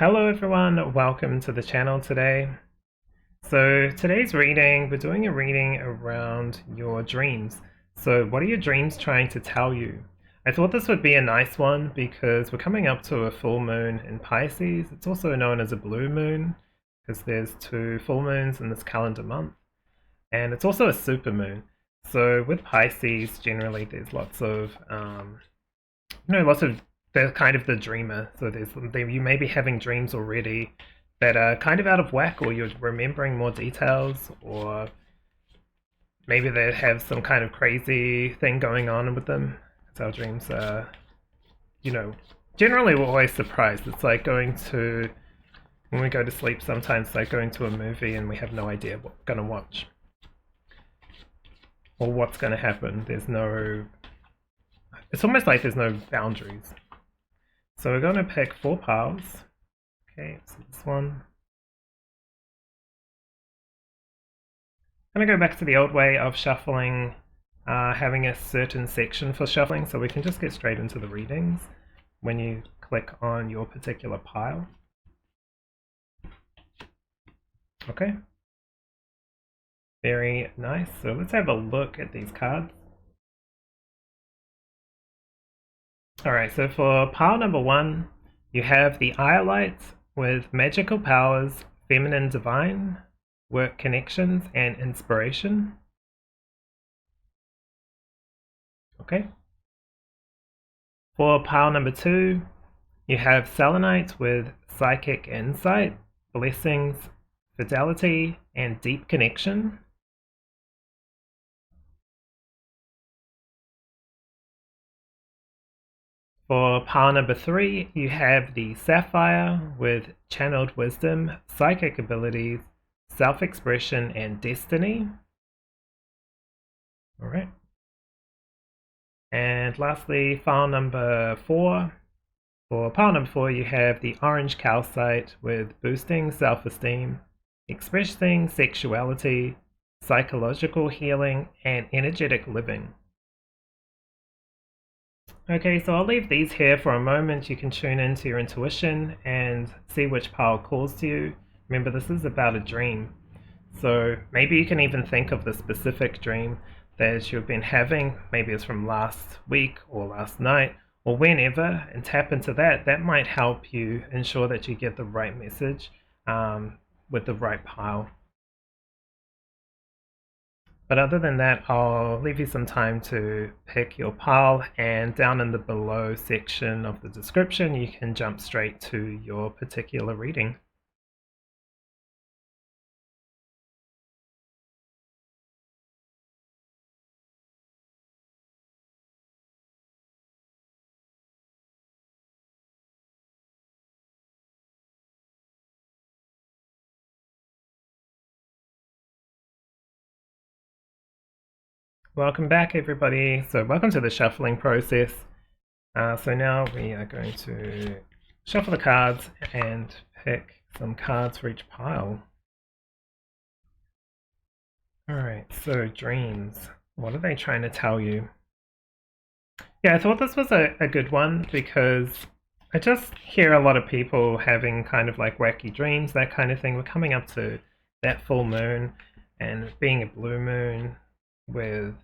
Hello everyone, welcome to the channel today. So today's reading, we're doing a reading around your dreams. So what are your dreams trying to tell you? I thought this would be a nice one because we're coming up to a full moon in Pisces. It's also known as a blue moon because there's 2 full moons in this calendar month. And it's also a super moon. So with Pisces, generally there's lots of, they're kind of the dreamer. So you may be having dreams already that are kind of out of whack, or you're remembering more details, or maybe they have some kind of crazy thing going on with them. Because our dreams are, generally we're always surprised. It's like when we go to sleep sometimes, it's like going to a movie and we have no idea what we're going to watch. Or what's going to happen. It's almost like there's no boundaries. So we're going to pick 4 piles. Okay, so this one. I'm going to go back to the old way of shuffling, having a certain section for shuffling, so we can just get straight into the readings when you click on your particular pile. Okay. Very nice. So let's have a look at these cards. Alright, so for pile number 1, you have the Iolite with magical powers, feminine divine, work connections, and inspiration. Okay. For pile number 2, you have Selenite with psychic insight, blessings, fidelity, and deep connection. For pile number 3, you have the Sapphire with channeled wisdom, psychic abilities, self-expression, and destiny. Alright. And lastly, pile number 4. For pile number 4, you have the orange calcite with boosting self-esteem, expressing sexuality, psychological healing, and energetic living. Okay, so I'll leave these here for a moment. You can tune into your intuition and see which pile calls to you. Remember, this is about a dream. So maybe you can even think of the specific dream that you've been having. Maybe it's from last week or last night or whenever, and tap into that. That might help you ensure that you get the right message with the right pile. But other than that, I'll leave you some time to pick your pile, and down in the below section of the description, you can jump straight to your particular reading. Welcome back, everybody. So welcome to the shuffling process. So now we are going to shuffle the cards and pick some cards for each pile. Alright, so dreams. What are they trying to tell you? Yeah, I thought this was a good one because I just hear a lot of people having kind of like wacky dreams, that kind of thing. We're coming up to that full moon, and being a blue moon with,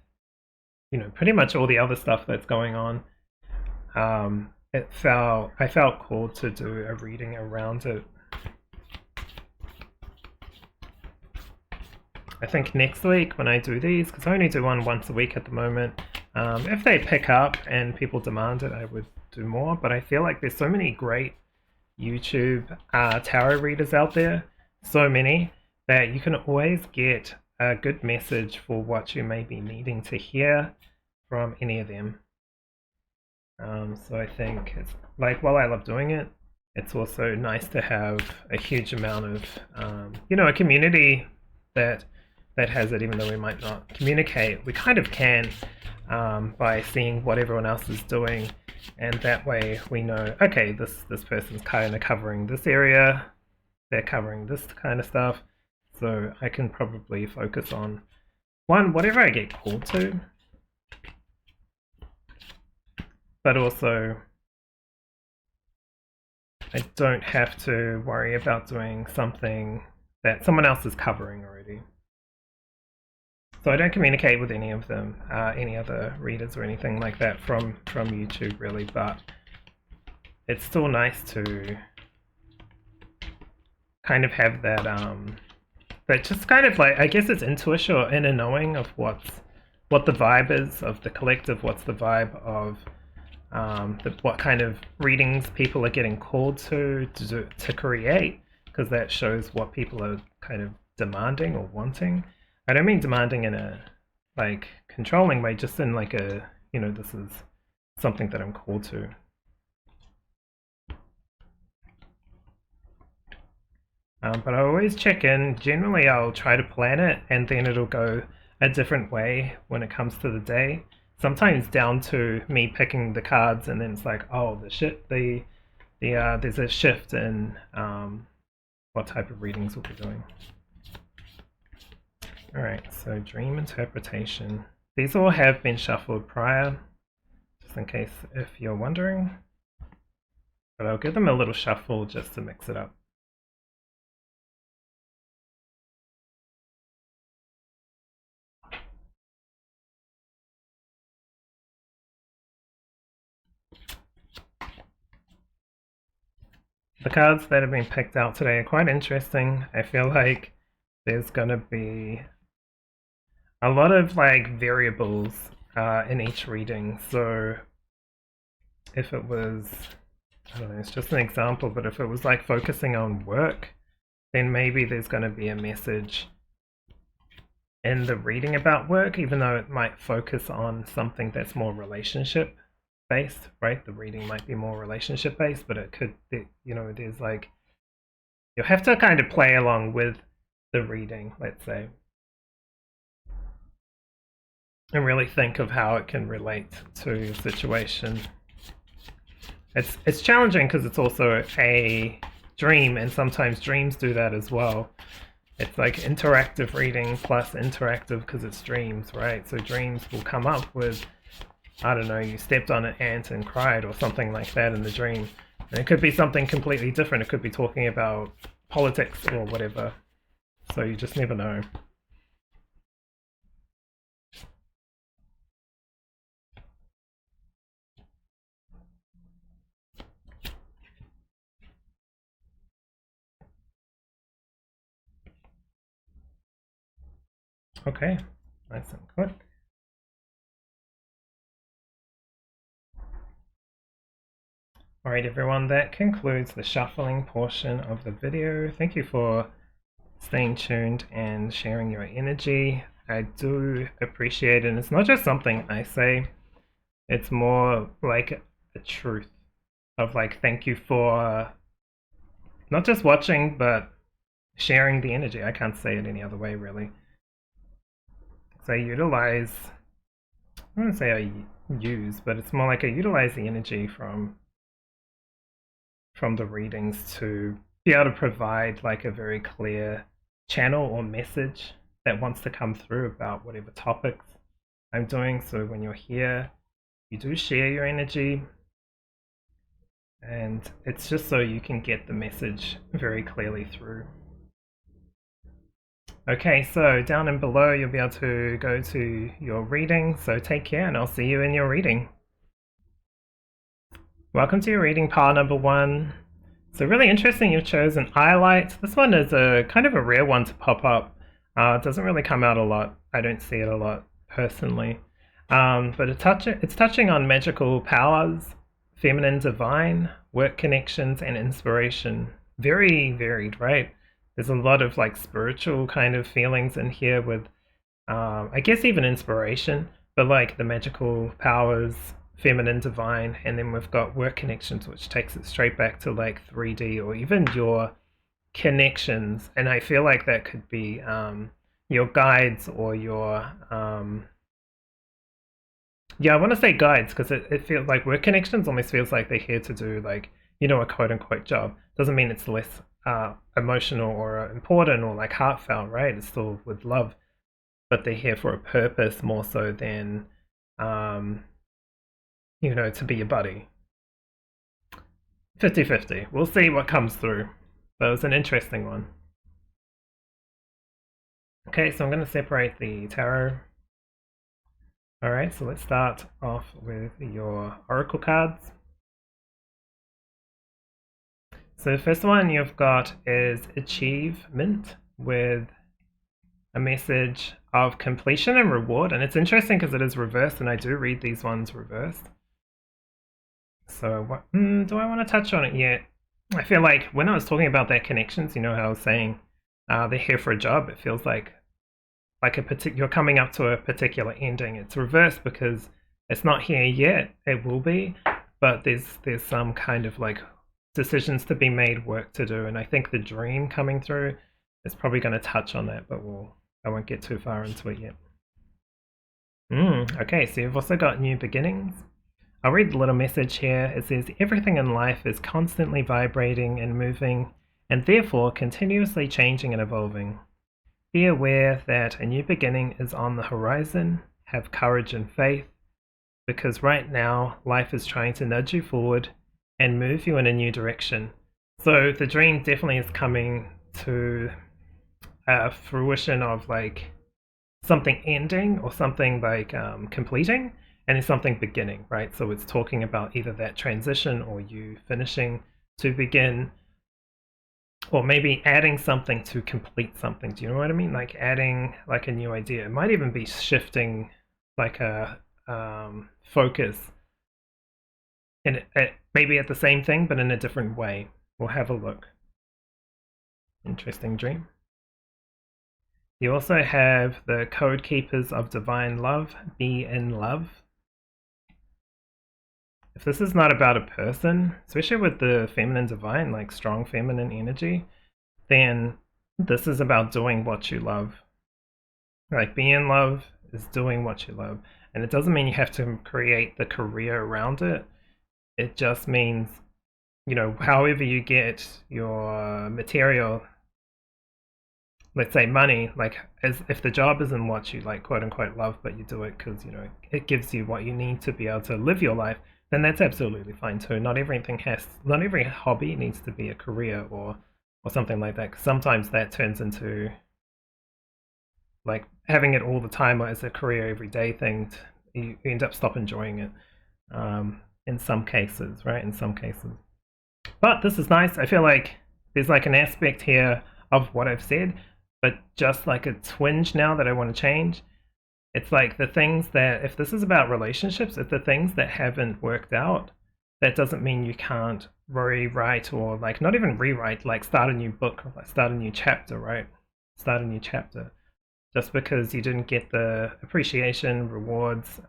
pretty much all the other stuff that's going on. I felt called to do a reading around it. I think next week when I do these, because I only do one once a week at the moment, if they pick up and people demand it, I would do more. But I feel like there's so many great YouTube tarot readers out there, so many, that you can always get a good message for what you may be needing to hear from any of them. So I think it's like, while I love doing it, it's also nice to have a huge amount of, a community that has it, even though we might not communicate. We kind of can by seeing what everyone else is doing, and that way we know, okay, this person's kind of covering this area, they're covering this kind of stuff, so I can probably focus on whatever I get called to, but also I don't have to worry about doing something that someone else is covering already. So I don't communicate with any of them, any other readers or anything like that from YouTube really, but it's still nice to kind of have that, but just kind of like, I guess it's intuition or inner knowing of what the vibe is of the collective, what's the vibe of what kind of readings people are getting called to create, because that shows what people are kind of demanding or wanting. I don't mean demanding in a like controlling way, just in like a, you know, this is something that I'm called to. But I always check in. Generally, I'll try to plan it, and then it'll go a different way when it comes to the day. Sometimes down to me picking the cards, and then it's like, oh, there's a shift in what type of readings we'll be doing. All right, so dream interpretation. These all have been shuffled prior, just in case if you're wondering. But I'll give them a little shuffle just to mix it up. The cards that have been picked out today are quite interesting. I feel like there's going to be a lot of like variables in each reading. So if it was, I don't know, it's just an example, but if it was like focusing on work, then maybe there's going to be a message in the reading about work, even though it might focus on something that's more relationship based, right? The reading might be more relationship based, but it could, you know, it is like, you'll have to kind of play along with the reading, let's say, and really think of how it can relate to your situation. It's challenging because it's also a dream, and sometimes dreams do that as well. It's like interactive reading plus interactive because it's dreams, right? So dreams will come up with, I don't know, you stepped on an ant and cried or something like that in the dream. And it could be something completely different. It could be talking about politics or whatever. So you just never know. Okay, nice and quick. Alright everyone, that concludes the shuffling portion of the video. Thank you for staying tuned and sharing your energy. I do appreciate it. And it's not just something I say, it's more like a truth of like, thank you for not just watching, but sharing the energy. I can't say it any other way, really. So I utilize, I wouldn't say I use, but it's more like I utilize the energy from the readings to be able to provide like a very clear channel or message that wants to come through about whatever topics I'm doing. So when you're here, you do share your energy, and it's just so you can get the message very clearly through. Okay, so down and below you'll be able to go to your reading, so take care and I'll see you in your reading. Welcome to your reading, pile number 1. So really interesting you've chosen Iolite. This one is a kind of a rare one to pop up. It doesn't really come out a lot. I don't see it a lot personally. But it's touching on magical powers, feminine divine, work connections, and inspiration. Very varied, right? There's a lot of like spiritual kind of feelings in here with, I guess even inspiration, but like the magical powers, feminine divine, and then we've got work connections, which takes it straight back to like 3D or even your connections. And I feel like that could be your guides or your yeah, I want to say guides because it feels like work connections almost feels like they're here to do like, you know, a quote unquote job. Doesn't mean it's less emotional or important or like heartfelt, right? It's still with love, but they're here for a purpose more so than you know, to be a buddy. 50-50. We'll see what comes through. But it was an interesting one. Okay, so I'm going to separate the tarot. Alright, so let's start off with your oracle cards. So the first one you've got is achievement, with a message of completion and reward. And it's interesting because it is reversed, and I do read these ones reversed. So what do I want to touch on it yet? I feel like when I was talking about their connections, you know how I was saying they're here for a job, it feels like you're coming up to a particular ending. It's reversed because it's not here yet. It will be, but there's some kind of like decisions to be made, work to do, and I think the dream coming through is probably going to touch on that, but I won't get too far into it yet. Okay, so you've also got new beginnings. I'll read the little message here. It says, everything in life is constantly vibrating and moving, and therefore continuously changing and evolving. Be aware that a new beginning is on the horizon. Have courage and faith, because right now life is trying to nudge you forward and move you in a new direction. So the dream definitely is coming to fruition of like something ending or something like completing, and it's something beginning, right? So it's talking about either that transition or you finishing to begin, or maybe adding something to complete something. Do you know what I mean? Like adding like a new idea. It might even be shifting like a focus in maybe at the same thing but in a different way. We'll have a look. Interesting dream. You also have the Code Keepers of Divine Love. Be in love. If this is not about a person, especially with the feminine divine, like strong feminine energy, then this is about doing what you love. Like being in love is doing what you love. And it doesn't mean you have to create the career around it. It just means, you know, however you get your material, let's say money, like as if the job isn't what you like quote unquote love, but you do it because, you know, it gives you what you need to be able to live your life, then that's absolutely fine too. Not every hobby needs to be a career or something like that, because sometimes that turns into like having it all the time or as a career everyday thing. You end up stop enjoying it in some cases, right? In some cases. But this is nice. I feel like there's like an aspect here of what I've said, but just like a twinge now that I want to change. It's like the things that, if this is about relationships, if the things that haven't worked out, that doesn't mean you can't rewrite, or like not even rewrite, like start a new book, or like start a new chapter, right? Start a new chapter. Just because you didn't get the appreciation, rewards,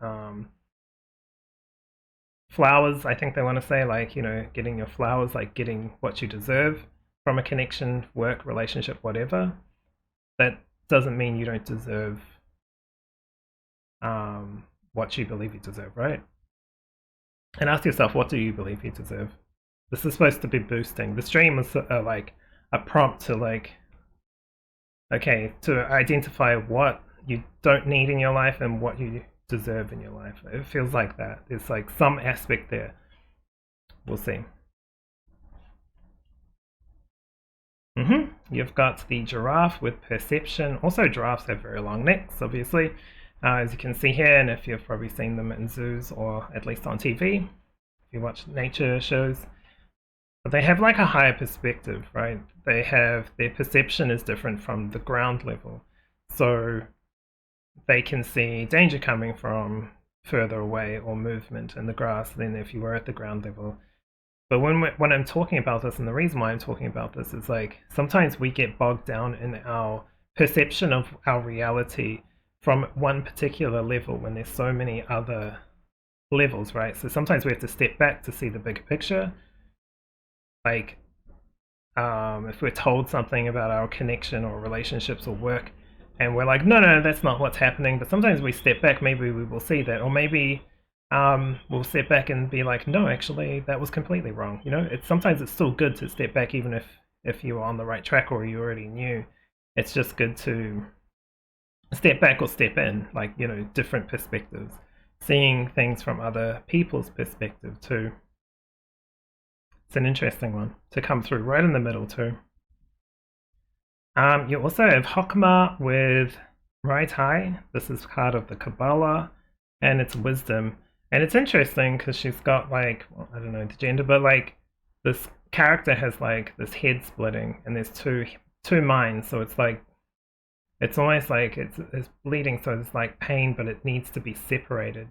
flowers, I think they want to say, like, you know, getting your flowers, like getting what you deserve from a connection, work, relationship, whatever. That doesn't mean you don't deserve what you believe you deserve, right? And ask yourself, what do you believe you deserve? This is supposed to be boosting. The stream was like a prompt to like, okay, to identify what you don't need in your life and what you deserve in your life. It feels like that. There's like some aspect there. We'll see. You've got the giraffe with perception. Also, giraffes have very long necks, obviously, as you can see here, and if you've probably seen them in zoos or at least on TV, if you watch nature shows. But they have like a higher perspective, right? They have, their perception is different from the ground level. So they can see danger coming from further away or movement in the grass than if you were at the ground level. But when I'm talking about this, and the reason why I'm talking about this is like sometimes we get bogged down in our perception of our reality from one particular level when there's so many other levels, right? So sometimes we have to step back to see the bigger picture. Like if we're told something about our connection or relationships or work, and we're like, no, that's not what's happening. But sometimes we step back, maybe we will see that, or maybe we'll step back and be like, no, actually, that was completely wrong. You know, sometimes it's still good to step back, even if you were on the right track or you already knew. It's just good to step back or step in, like, you know, different perspectives, seeing things from other people's perspective too. It's an interesting one to come through right in the middle too. You also have Hokmah with right eye. This is part of the Kabbalah, and it's wisdom. And it's interesting because she's got like, well, I don't know the gender, but like this character has like this head splitting, and there's two minds. So it's like it's almost like it's bleeding, so there's like pain, but it needs to be separated.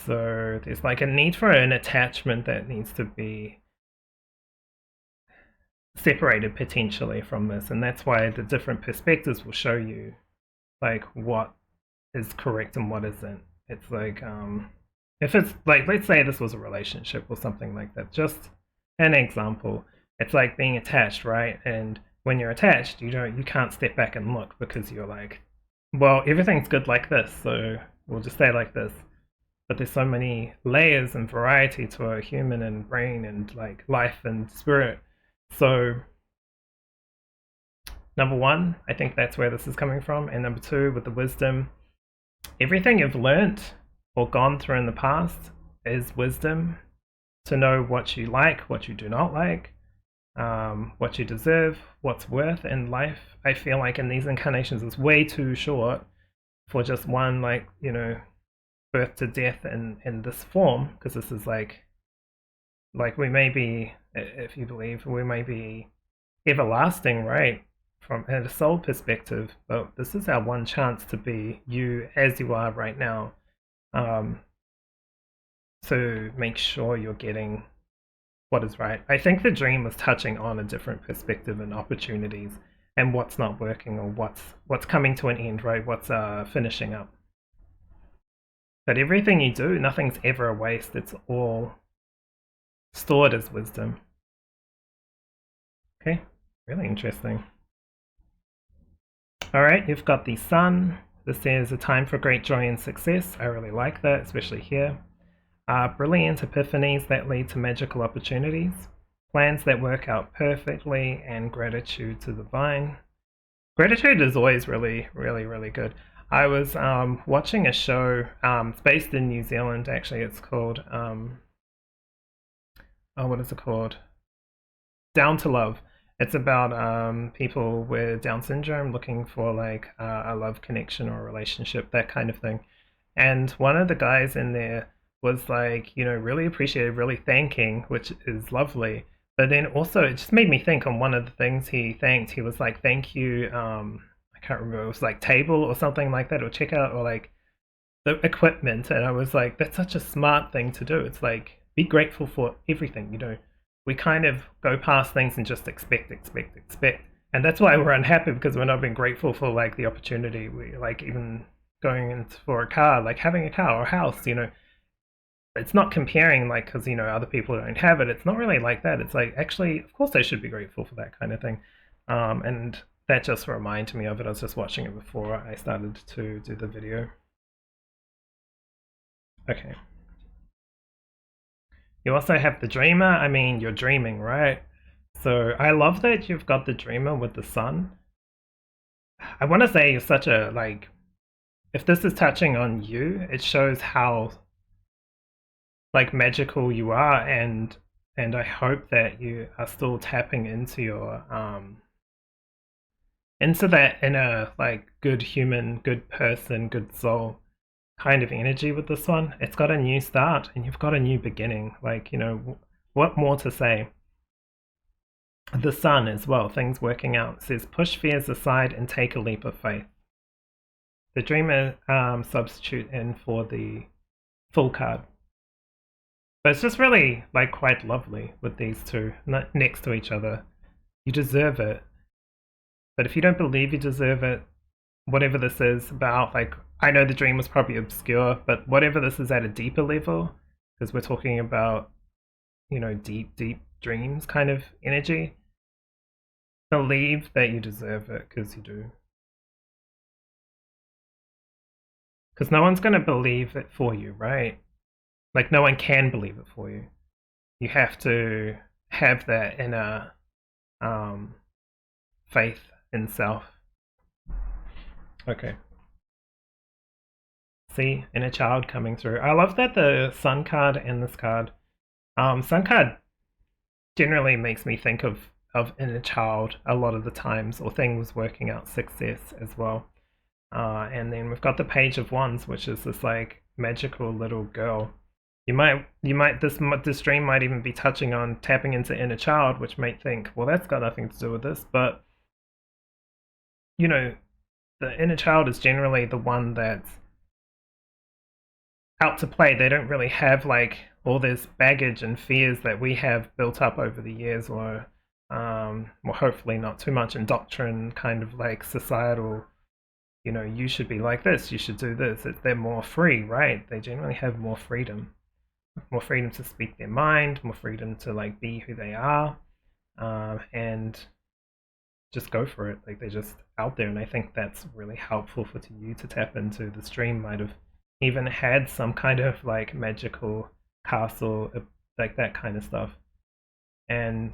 So there's like a need for an attachment that needs to be separated potentially from this, and that's why the different perspectives will show you like what is correct and what isn't. It's like if it's like, let's say this was a relationship or something like that, just an example. It's like being attached, right? And when you're attached, you can't step back and look because you're like, well, everything's good like this, so we'll just stay like this. But there's so many layers and variety to a human and brain and like life and spirit. So number one, I think that's where this is coming from. And number two, with the wisdom, everything you've learnt or gone through in the past is wisdom to know what you like, what you do not like, what you deserve, what's worth in life. I feel like in these incarnations is way too short for just one, like, you know, birth to death in this form, because this is like we may be, if you believe, we may be everlasting, right, from a soul perspective, but this is our one chance to be you as you are right now. So make sure you're getting what is right. I think the dream was touching on a different perspective and opportunities and what's not working or what's coming to an end, right? What's finishing up. But everything you do, nothing's ever a waste. It's all stored as wisdom. Okay, really interesting. All right, you've got the sun. This says a time for great joy and success. I really like that, especially here. Brilliant epiphanies that lead to magical opportunities. Plans that work out perfectly, and gratitude to the divine. Gratitude is always really, really, really good. I was watching a show. It's based in New Zealand, actually. It's called what is it called? Down to Love. It's about people with Down syndrome looking for like a love connection or a relationship, that kind of thing. And one of the guys in there was like, you know, really appreciated, really thanking, which is lovely. But then also it just made me think on one of the things he thanked. He was like, thank you, I can't remember, it was like table or something like that, or checkout, or like the equipment. And I was like, that's such a smart thing to do. It's like, be grateful for everything, you know. We kind of go past things and just expect. And that's why we're unhappy, because we're not being grateful for like the opportunity. We like even going in for a car, like having a car or a house, you know. It's not comparing like because, you know, other people don't have it. It's not really like that. It's like, actually, of course I should be grateful for that kind of thing. And that just reminded me of it. I was just watching it before I started to do the video. Okay. You also have the dreamer. I mean, you're dreaming, right? So I love that you've got the dreamer with the sun. I want to say you're such a, like, if this is touching on you, it shows how like magical you are, and I hope that you are still tapping into your into that inner like good human, good person, good soul kind of energy with this one. It's got a new start and you've got a new beginning. Like, you know, what more to say? The sun as well, things working out. It says push fears aside and take a leap of faith. The dreamer substitute in for the full card. But it's just really like quite lovely with these two next to each other. You deserve it. But if you don't believe you deserve it, whatever this is about, like, I know the dream was probably obscure, but whatever this is at a deeper level, because we're talking about, you know, deep dreams kind of energy, believe that you deserve it, because you do. Because no one's going to believe it for you, right? Like, no one can believe it for you. You have to have that inner faith in self. Okay. See, inner child coming through. I love that the sun card and this card. Sun card generally makes me think of inner child a lot of the times, or things working out success as well. And then we've got the Page of Wands, which is this like magical little girl. This dream might even be touching on tapping into inner child, which might think, well, that's got nothing to do with this, but you know, the inner child is generally the one that's out to play. They don't really have like all this baggage and fears that we have built up over the years, or well, hopefully not too much in doctrine, kind of like societal, you should be like this, you should do this. They're more free, right? They generally have more freedom to speak their mind, more freedom to like be who they are, and just go for it. Like they're just out there, and I think that's really helpful for you to tap into. The stream might have even had some kind of like magical castle, like that kind of stuff. And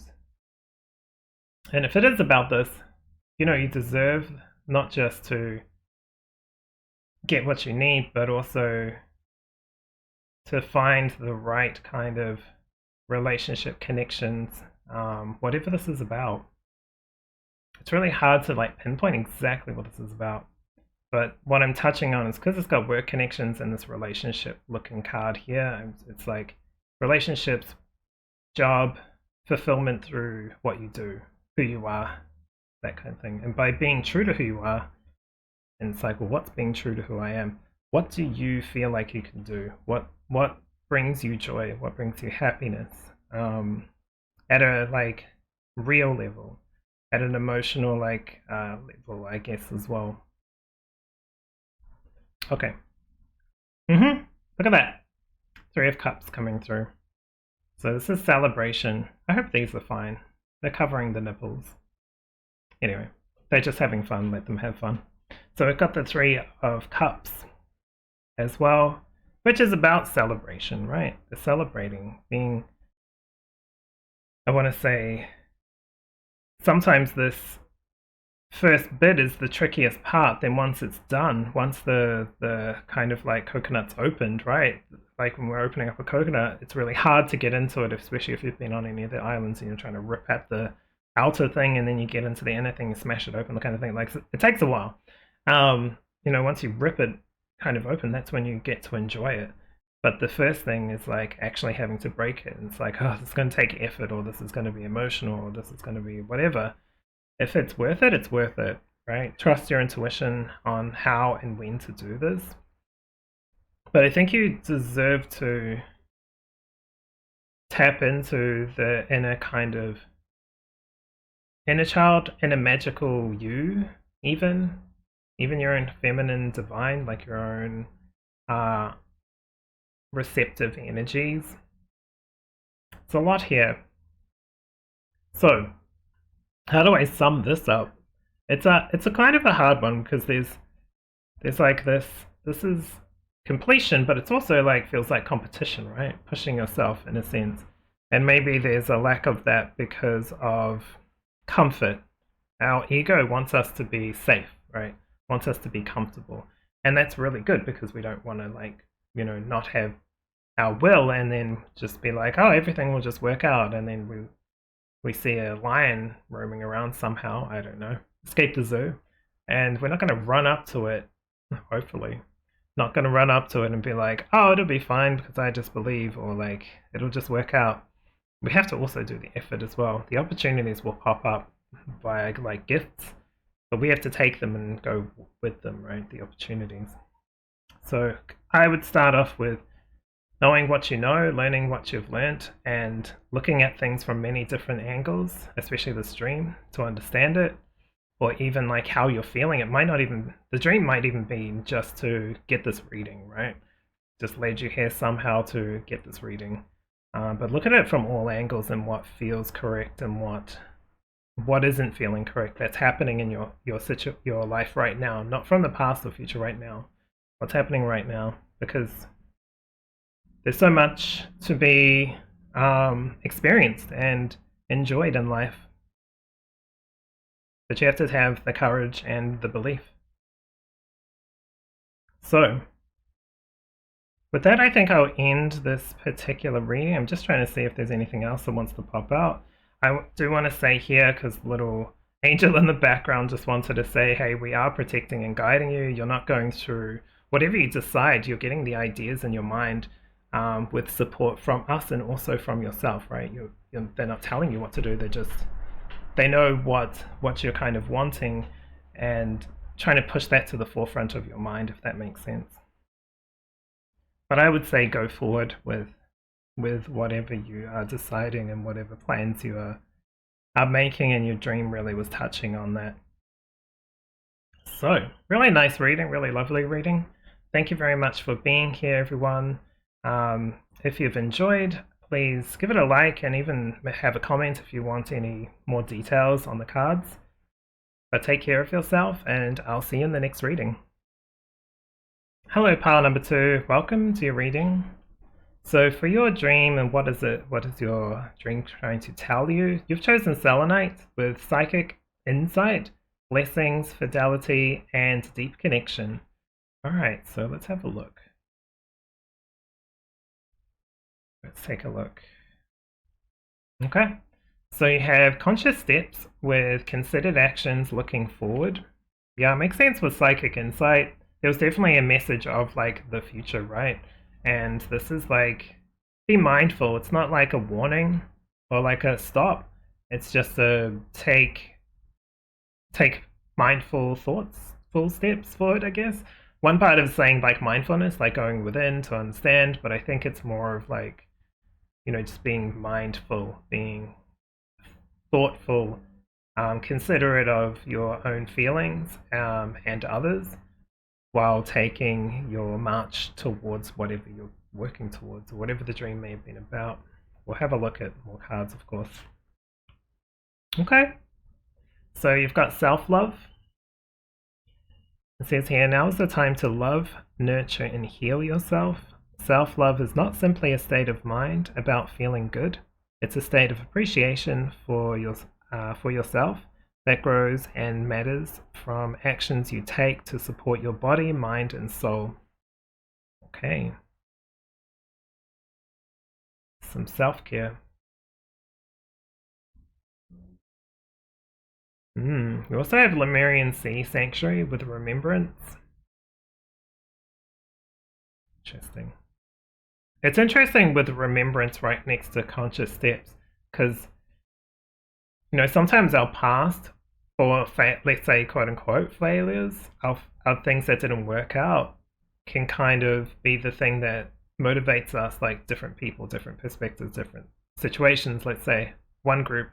if it is about this, you deserve not just to get what you need, but also to find the right kind of relationship connections, whatever this is about. It's really hard to like pinpoint exactly what this is about, but what I'm touching on is because it's got work connections and this relationship looking card here. It's like relationships, job, fulfillment through what you do, who you are, that kind of thing. And by being true to who you are, and it's like, well, what's being true to who I am? What do you feel like you can do? What brings you joy? What brings you happiness? At a like real level, at an emotional like level, I guess, as well. Okay. Look at that. 3 of Cups coming through. So this is celebration. I hope these are fine. They're covering the nipples. Anyway, they're just having fun. Let them have fun. So we've got the 3 of Cups as well, which is about celebration, right? They're celebrating, being, I want to say, sometimes this first bit is the trickiest part. Then once it's done, once the kind of like coconut's opened, right? Like when we're opening up a coconut, it's really hard to get into it, especially if you've been on any of the islands and you're trying to rip at the outer thing and then you get into the inner thing and smash it open, the kind of thing. Like it takes a while. Once you rip it kind of open, that's when you get to enjoy it. But the first thing is like actually having to break it. And it's like, oh, this is going to take effort, or this is going to be emotional, or this is going to be whatever. If it's worth it, it's worth it, right? Trust your intuition on how and when to do this. But I think you deserve to tap into the inner kind of inner child, inner magical you, even your own feminine divine, like your own receptive energies. It's a lot here. So how do I sum this up? It's a kind of a hard one, because there's like this is completion, but it's also like feels like competition, right? Pushing yourself in a sense. And maybe there's a lack of that because of comfort. Our ego wants us to be safe, right? Wants us to be comfortable. And that's really good, because we don't want to like, not have our will and then just be like, oh, everything will just work out, and then we see a lion roaming around somehow, I don't know, escape the zoo, and we're not going to run up to it, hopefully. Not going to run up to it and be like, oh, it'll be fine because I just believe, or like, it'll just work out. We have to also do the effort as well. The opportunities will pop up via like gifts, but we have to take them and go with them, right? The opportunities. So I would start off with knowing what you know, learning what you've learnt, and looking at things from many different angles, especially the dream, to understand it, or even like how you're feeling. The dream might even be just to get this reading, right? Just led you here somehow to get this reading. But look at it from all angles and what feels correct and what isn't feeling correct. That's happening in your life right now, not from the past or future, right now. What's happening right now? Because there's so much to be experienced and enjoyed in life, but you have to have the courage and the belief. So with that, I think I'll end this particular reading. I'm just trying to see if there's anything else that wants to pop out. I do want to say here, because little angel in the background just wanted to say, hey, we are protecting and guiding you. You're not going through whatever you decide. You're getting the ideas in your mind with support from us and also from yourself, right? They're not telling you what to do. They know what you're kind of wanting and trying to push that to the forefront of your mind, if that makes sense. But I would say go forward with whatever you are deciding and whatever plans you are making, and your dream really was touching on that. So, really nice reading, really lovely reading. Thank you very much for being here, everyone. If you've enjoyed, please give it a like and even have a comment if you want any more details on the cards. But take care of yourself, and I'll see you in the next reading. Hello, pile number 2. Welcome to your reading. So for your dream, and what is your dream trying to tell you? You've chosen Selenite with psychic insight, blessings, fidelity, and deep connection. Alright, so let's have a look. Let's take a look. Okay, so you have conscious steps with considered actions looking forward. Yeah, it makes sense with psychic insight. There was definitely a message of like the future, right? And this is like, be mindful. It's not like a warning or like a stop. It's just a take mindful thoughts, full steps forward, I guess. One part of saying like mindfulness, like going within to understand, but I think it's more of like, just being mindful, being thoughtful, considerate of your own feelings and others, while taking your march towards whatever you're working towards, or whatever the dream may have been about. We'll have a look at more cards, of course. Okay, so you've got self-love. It says here, now is the time to love, nurture, and heal yourself. Self-love is not simply a state of mind about feeling good. It's a state of appreciation for yourself that grows and matters from actions you take to support your body, mind, and soul. Okay. Some self-care. We also have Lemurian Sea Sanctuary with Remembrance. Interesting. It's interesting with Remembrance right next to conscious steps, because sometimes our past, or let's say quote unquote failures of things that didn't work out, can kind of be the thing that motivates us, like different people, different perspectives, different situations. Let's say one group,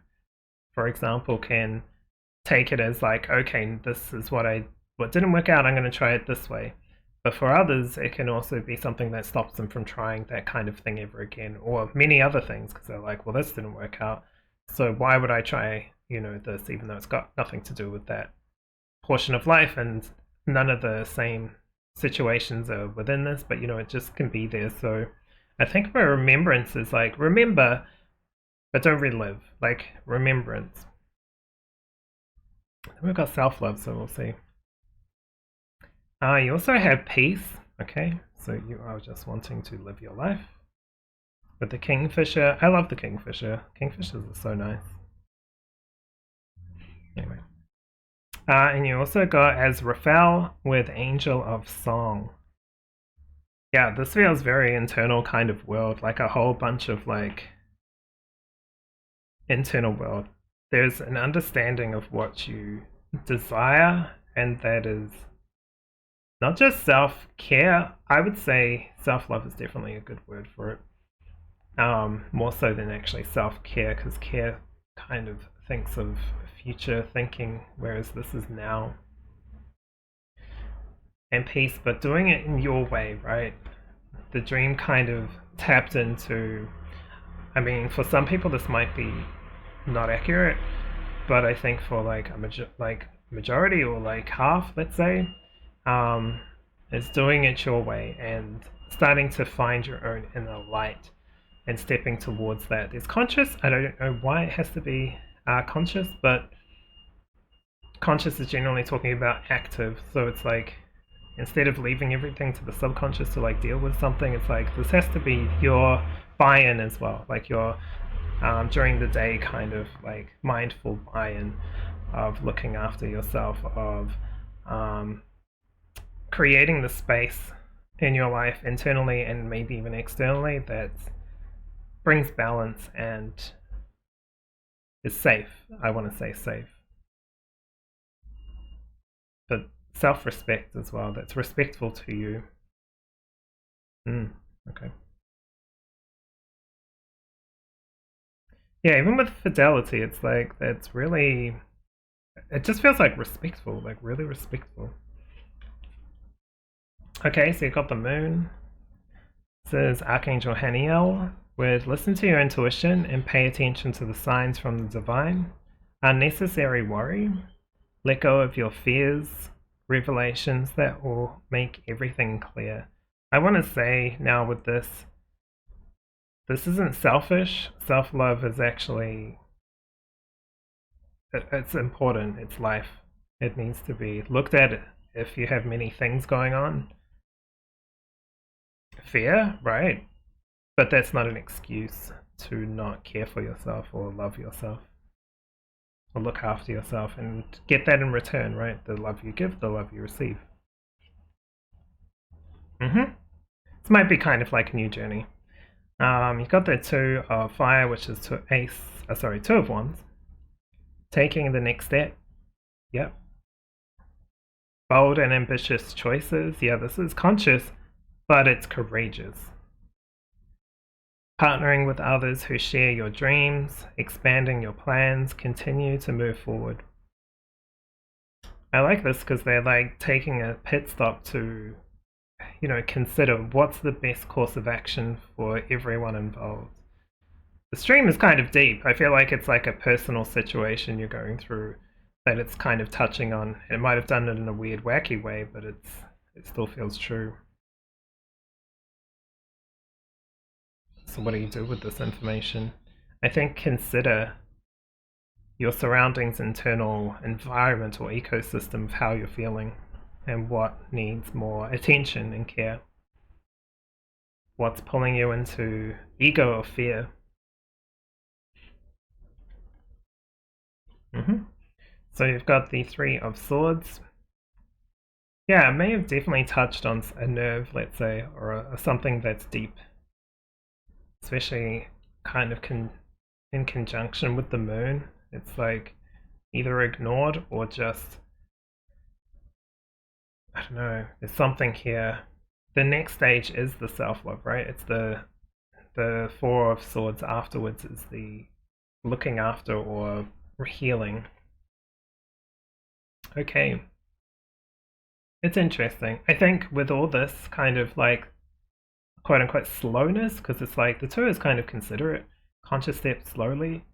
for example, can take it as like, okay, this is what didn't work out, I'm going to try it this way. But for others, it can also be something that stops them from trying that kind of thing ever again, or many other things, because they're like, well, this didn't work out, so why would I try this, even though it's got nothing to do with that portion of life, and none of the same situations are within this, but it just can be there. So I think my remembrance is like, remember, but don't relive, like remembrance. Then we've got self-love, so we'll see. You also have peace, okay, so you are just wanting to live your life. With the Kingfisher, I love the Kingfisher. Kingfishers are so nice. Anyway. And you also got Azrael with Angel of Song. Yeah, this feels very internal kind of world, like a whole bunch of like internal world. There's an understanding of what you desire, and that is not just self-care. I would say self-love is definitely a good word for it. More so than actually self-care, because care kind of thinks of future thinking, whereas this is now. And peace, but doing it in your way, right? The dream kind of tapped into, I mean, for some people this might be not accurate, but I think for like a majority, or like half, let's say, is doing it your way and starting to find your own inner light and stepping towards that. There's conscious, I don't know why it has to be conscious, but conscious is generally talking about active, so it's like, instead of leaving everything to the subconscious to like deal with something, it's like this has to be your buy-in as well, like your during the day, kind of like mindful buy-in of looking after yourself, of creating the space in your life internally and maybe even externally that brings balance and is safe. I want to say safe, but self-respect as well, that's respectful to you. Okay. Yeah, even with fidelity, it's like, that's really, it just feels like respectful, like really respectful. Okay, so you've got the moon. This is Archangel Haniel. Would listen to your intuition and pay attention to the signs from the divine. Unnecessary worry. Let go of your fears. Revelations that will make everything clear. I want to say now with this isn't selfish. Self-love is actually, it's important. It's life. It needs to be looked at if you have many things going on. Fear, right? But that's not an excuse to not care for yourself or love yourself or look after yourself and get that in return, right? The love you give, the love you receive. This might be kind of like a new journey. You've got the Two of Fire, which is Two of Wands. Taking the next step. Yep. Bold and ambitious choices. Yeah, this is conscious, but it's courageous. Partnering with others who share your dreams, expanding your plans, continue to move forward. I like this because they're like taking a pit stop to, you know, consider what's the best course of action for everyone involved. The stream is kind of deep. I feel like it's like a personal situation you're going through that it's kind of touching on. It might have done it in a weird, wacky way, but it still feels true. So what do you do with this information? I think consider your surroundings, internal environment or ecosystem of how you're feeling and what needs more attention and care. What's pulling you into ego or fear? So you've got the Three of Swords. Yeah, it may have definitely touched on a nerve, let's say, or something that's deep. Especially kind of in conjunction with the moon. It's like either ignored or just, I don't know, there's something here. The next stage is the self-love, right? It's the Four of Swords afterwards is the looking after or healing. Okay. It's interesting. I think with all this kind of like quote-unquote slowness, because it's like the Two is kind of considerate, conscious step slowly,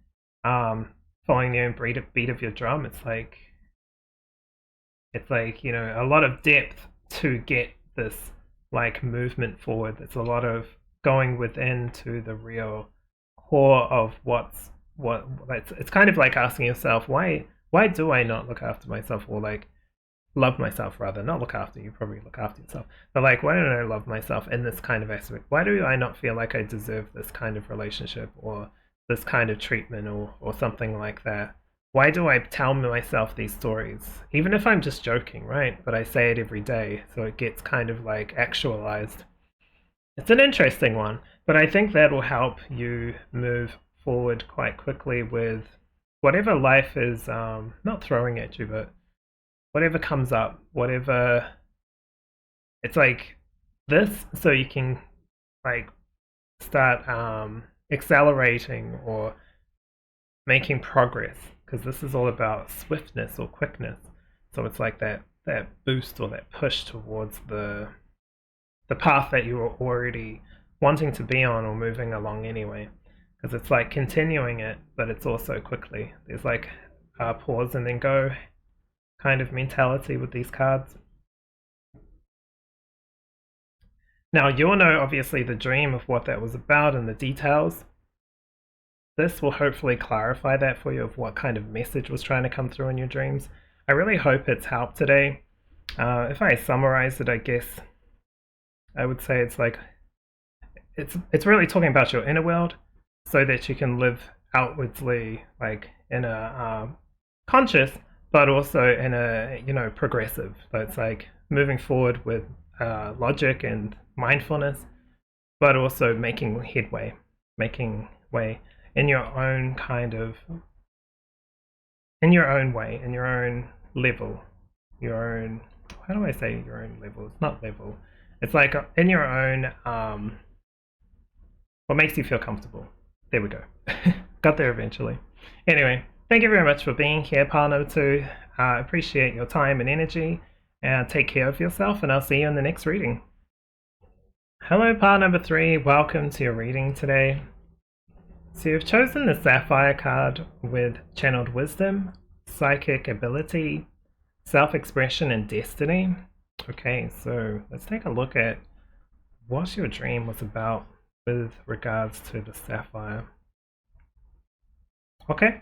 following the own beat of your drum. It's like, you know, a lot of depth to get this like movement forward. It's a lot of going within to the real core of it's kind of like asking yourself, why do I not look after myself, or like love myself rather, not look after, you probably look after yourself, but like, why don't I love myself in this kind of aspect? Why do I not feel like I deserve this kind of relationship or this kind of treatment or something like that? Why do I tell myself these stories, even if I'm just joking, right? But I say it every day, so it gets kind of like actualized. It's an interesting one, but I think that will help you move forward quite quickly with whatever life is not throwing at you, but whatever comes up, whatever. It's like this, so you can like start accelerating or making progress, because this is all about swiftness or quickness. So it's like that boost or that push towards the path that you were already wanting to be on or moving along anyway, because it's like continuing it, but it's also quickly. There's like a pause and then go kind of mentality with these cards. Now you'll know obviously the dream of what that was about and the details. This will hopefully clarify that for you of what kind of message was trying to come through in your dreams. I really hope it's helped today. If I summarize it, I guess I would say it's like it's really talking about your inner world so that you can live outwardly like in a conscious, but also in a progressive. So it's like moving forward with logic and mindfulness, but also making headway, making way in your own kind of, in your own way, in your own level, your own, how do I say your own level? It's not level. It's like in your own, what makes you feel comfortable. There we go. Got there eventually. Anyway, thank you very much for being here, pile number 2. Appreciate your time and energy. And take care of yourself, and I'll see you in the next reading. Hello, pile number 3. Welcome to your reading today. So you've chosen the Sapphire card with Channeled Wisdom, Psychic Ability, Self-Expression, and Destiny. Okay, so let's take a look at what your dream was about with regards to the Sapphire. Okay,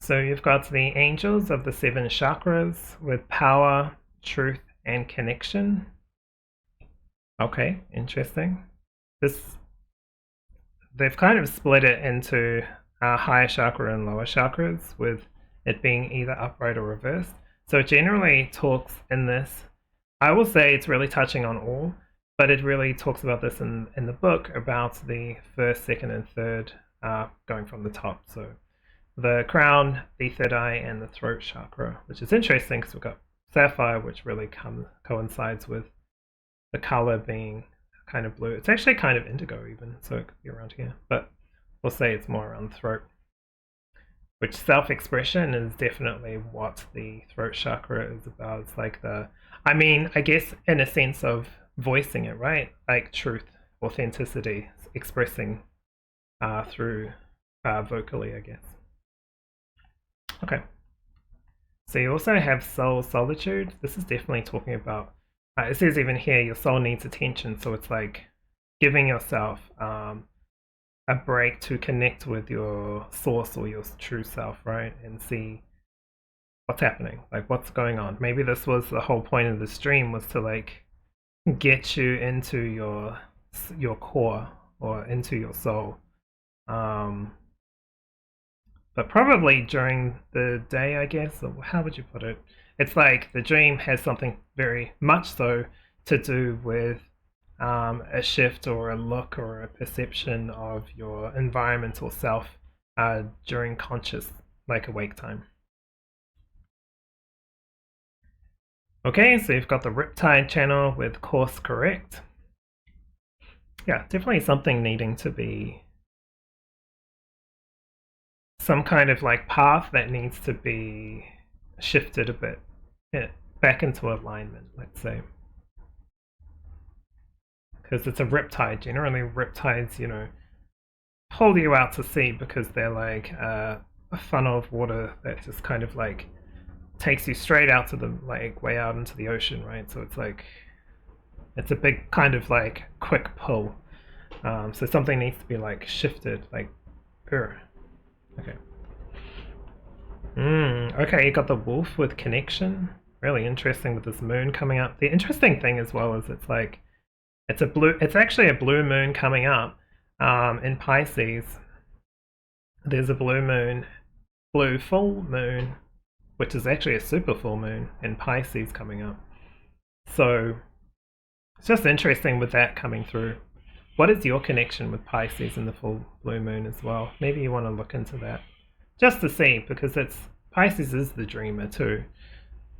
so you've got the angels of the 7 chakras with power, truth, and connection. Okay, interesting. They've kind of split it into higher chakra and lower chakras, with it being either upright or reversed. So it generally talks in this, I will say it's really touching on all, but it really talks about this in the book, about the first, second, and third going from the top. So the crown, the third eye, and the throat chakra, which is interesting because we've got sapphire, which really coincides with the color being kind of blue. It's actually kind of indigo even, so it could be around here, but we'll say it's more around the throat. Which self-expression is definitely what the throat chakra is about. It's like I guess in a sense of voicing it, right? Like truth, authenticity, expressing through vocally, I guess. Okay. So you also have soul solitude. This is definitely talking about, it says even here, your soul needs attention. So it's like giving yourself a break to connect with your source or your true self, right? And see what's happening, like what's going on. Maybe this was the whole point of this dream, was to like get you into your core or into your soul. But probably during the day, I guess, or how would you put it? It's like the dream has something very much so to do with a shift or a look or a perception of your environment or self during conscious, like awake time. Okay, so you've got the Riptide channel with course correct. Yeah, definitely something needing to be, some kind of like path that needs to be shifted a bit, back into alignment, let's say. Because it's a riptide. Generally, riptides, hold you out to sea because they're like a funnel of water that just kind of like takes you straight out to the, like, way out into the ocean, right? So it's like, it's a big kind of like quick pull. So something needs to be like shifted, like, okay. Okay, you got the wolf with connection. Really interesting with this moon coming up. The interesting thing as well is it's like, it's actually a blue moon coming up in Pisces. There's a blue full moon, which is actually a super full moon in Pisces coming up. So it's just interesting with that coming through. What is your connection with Pisces and the full blue moon as well? Maybe you want to look into that just to see, because Pisces is the dreamer too.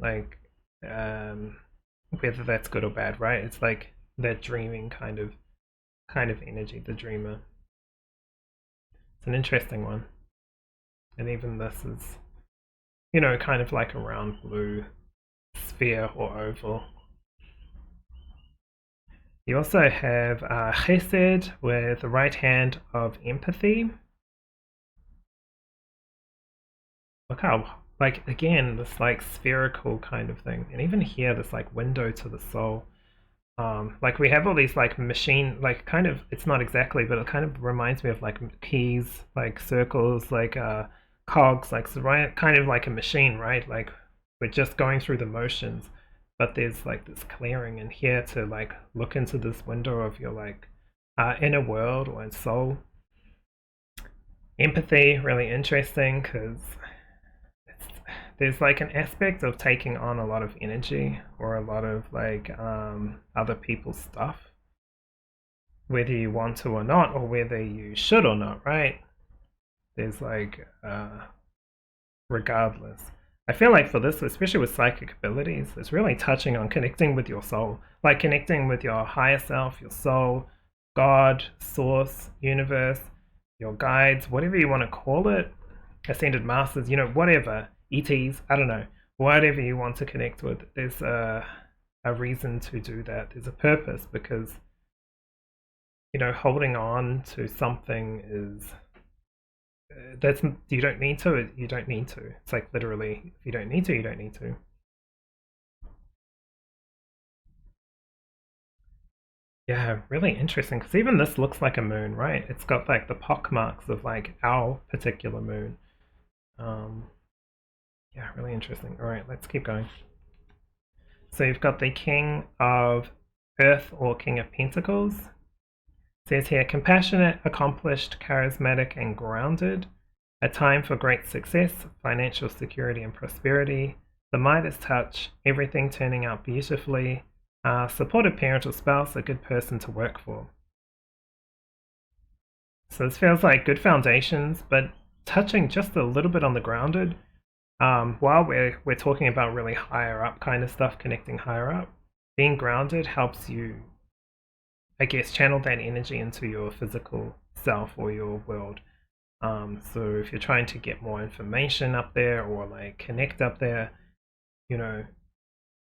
Like, whether that's good or bad, right? It's like that dreaming kind of energy, the dreamer. It's an interesting one. And even this is, kind of like a round blue sphere or oval. You also have Chesed with the right hand of empathy. Look how, like, again, this like spherical kind of thing. And even here, this like window to the soul. Like we have all these like machine, like kind of, it's not exactly, but it kind of reminds me of like keys, like circles, like cogs, like kind of like a machine, right? Like we're just going through the motions, but there's like this clearing in here to like look into this window of your like inner world or soul. Empathy, really interesting because there's like an aspect of taking on a lot of energy or a lot of like other people's stuff, whether you want to or not, or whether you should or not, right? There's like regardless. I feel like for this, especially with psychic abilities, it's really touching on connecting with your soul, like connecting with your higher self, your soul, God, source, universe, your guides, whatever you want to call it, ascended masters, whatever, ETs, I don't know, whatever you want to connect with. There's a reason to do that. There's a purpose because, holding on to something is that's you don't need to. You don't need to. It's like literally, if you don't need to, you don't need to. Yeah, really interesting because even this looks like a moon, right? It's got like the pock marks of like our particular moon. Um, yeah, really interesting. All right, let's keep going. So you've got the King of Earth or King of Pentacles. It says here, compassionate, accomplished, charismatic, and grounded. A time for great success, financial security, and prosperity. The Midas touch, everything turning out beautifully. Supportive parent or spouse, a good person to work for. So this feels like good foundations, but touching just a little bit on the grounded. While we're talking about really higher up kind of stuff, connecting higher up, being grounded helps you, I guess, channel that energy into your physical self or your world. So if you're trying to get more information up there or like connect up there,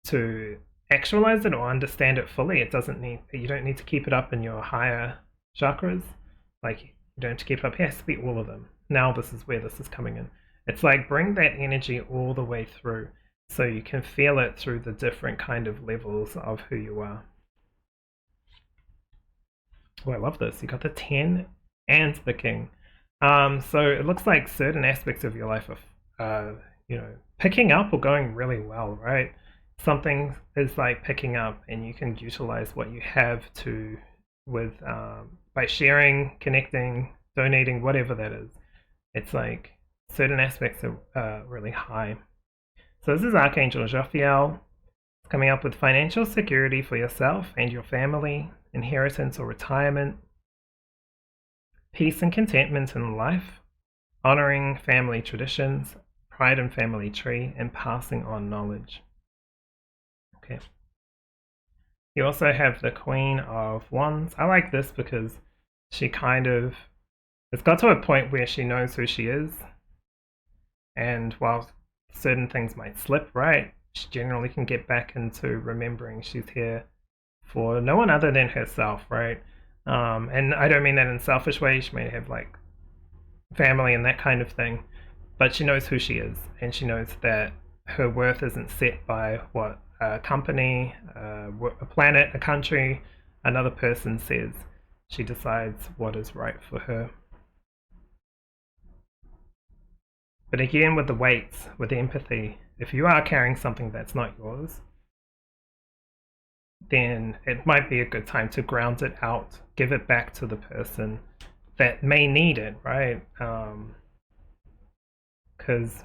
to actualize it or understand it fully, you don't need to keep it up in your higher chakras. Like you don't have to keep it up. It has to be all of them. Now this is where this is coming in. It's like bring that energy all the way through so you can feel it through the different kind of levels of who you are. Oh, I love this. You got the 10 and the King. So it looks like certain aspects of your life are, picking up or going really well, right? Something is like picking up, and you can utilize what you have by sharing, connecting, donating, whatever that is. It's like certain aspects are really high. So this is Archangel Jophiel coming up with financial security for yourself and your family, inheritance or retirement, peace and contentment in life, honoring family traditions, pride in family tree, and passing on knowledge. Okay. You also have the Queen of Wands. I like this because she it's got to a point where she knows who she is, and while certain things might slip, right, she generally can get back into remembering she's here for no one other than herself, right? And I don't mean that in a selfish way. She may have like family and that kind of thing, but she knows who she is, and she knows that her worth isn't set by what a company, a planet, a country, another person says. She decides what is right for her. But again, with the weights, with the empathy, if you are carrying something that's not yours, then it might be a good time to ground it out, give it back to the person that may need it, right? Because